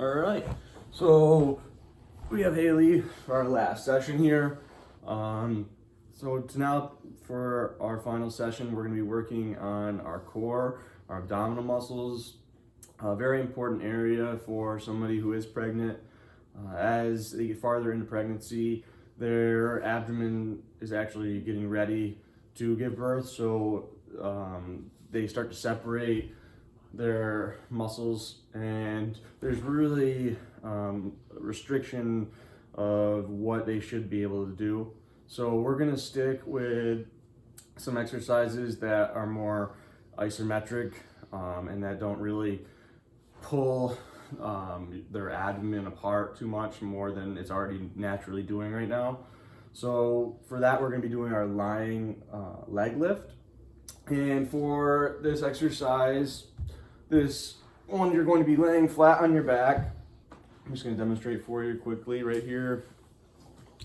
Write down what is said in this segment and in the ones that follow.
All right, so we have Haley for our last session here. Now for our final session, we're going to be working on our core, our abdominal muscles, a very important area for somebody who is pregnant. As they get farther into pregnancy, their abdomen is actually getting ready to give birth, so they start to separate their muscles, and there's really restriction of what they should be able to do. So we're going to stick with some exercises that are more isometric and that don't really pull their abdomen apart too much more than it's already naturally doing right now. So for that, we're going to be doing our lying leg lift. And for this exercise, this one, you're going to be laying flat on your back. I'm just going to demonstrate for you quickly right here.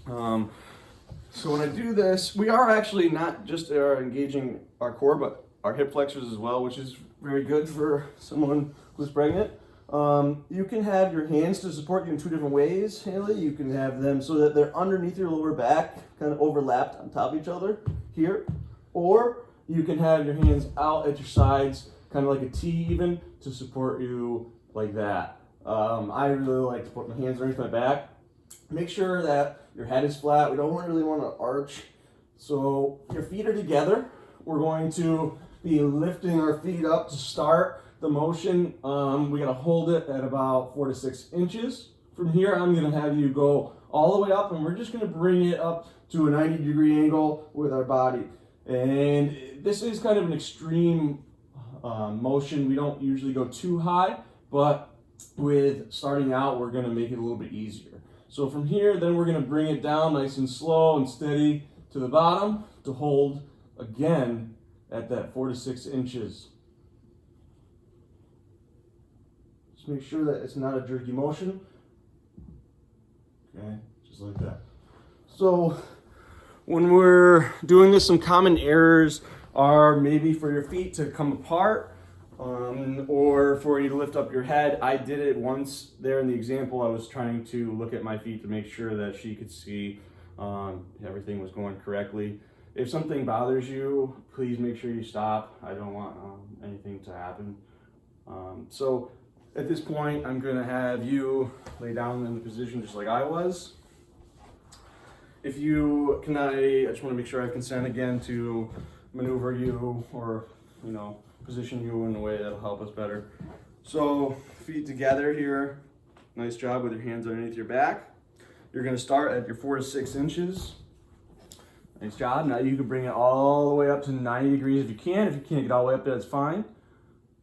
So when I do this, we are actually not just engaging our core, but our hip flexors as well, which is very good for someone who's pregnant. You can have your hands to support you in two different ways, Haley. You can have them so that they're underneath your lower back, kind of overlapped on top of each other here. Or you can have your hands out at your sides, kind of like a T even, to support you like that. I really like to put my hands underneath my back. Make sure that your head is flat. We don't really want to arch. So your feet are together. We're going to be lifting our feet up to start the motion. We got to hold it at about 4 to 6 inches. From here, I'm going to have you go all the way up, and we're just going to bring it up to a 90-degree angle with our body. And this is kind of an extreme motion. We don't usually go too high, but with starting out, we're going to make it a little bit easier. So from here, then we're going to bring it down nice and slow and steady to the bottom to hold again at that 4 to 6 inches. Just make sure that it's not a jerky motion. Okay, just like that. So when we're doing this, some common errors are maybe for your feet to come apart or for you to lift up your head. I did it once there in the example. I was trying to look at my feet to make sure that she could see everything was going correctly. If something bothers you, please make sure you stop. I don't want anything to happen. So at this point, I'm going to have you lay down in the position just like I was. If you can, I just want to make sure I have consent again to maneuver you or, position you in a way that'll help us better. So feet together here. Nice job with your hands underneath your back. You're going to start at your 4 to 6 inches. Nice job. Now you can bring it all the way up to 90 degrees if you can. If you can't get all the way up there, that's fine.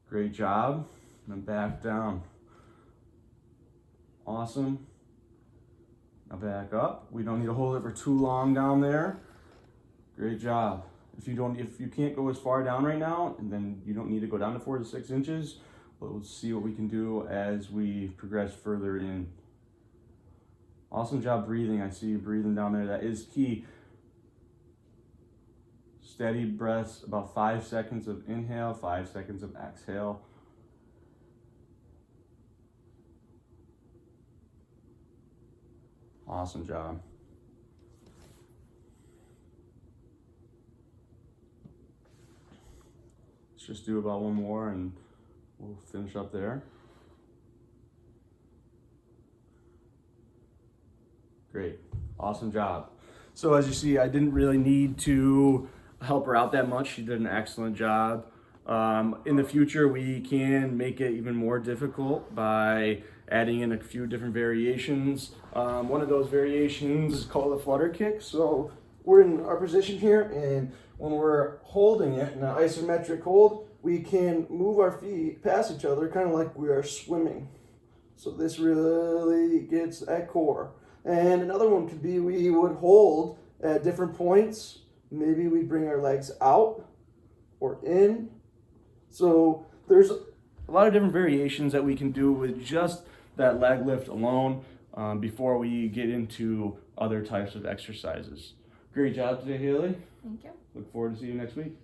Great job. And then back down. Awesome. Now back up. We don't need to hold it for too long down there. Great job. If you can't go as far down right now, then you don't need to go down to 4 to 6 inches. But we'll see what we can do as we progress further in. Awesome job breathing. I see you breathing down there. That is key. Steady breaths, about 5 seconds of inhale, 5 seconds of exhale. Awesome job. Let's just do about one more and we'll finish up there. Great. Awesome job. So as you see, I didn't really need to help her out that much. She did an excellent job. In the future, we can make it even more difficult by adding in a few different variations. One of those variations is called a flutter kick. So we're in our position here, and when we're holding it in an isometric hold, we can move our feet past each other, kind of like we are swimming. So this really gets at core. And another one could be we would hold at different points. Maybe we bring our legs out or in. So there's a lot of different variations that we can do with just that leg lift alone before we get into other types of exercises. Great job today, Haley. Thank you. Look forward to seeing you next week.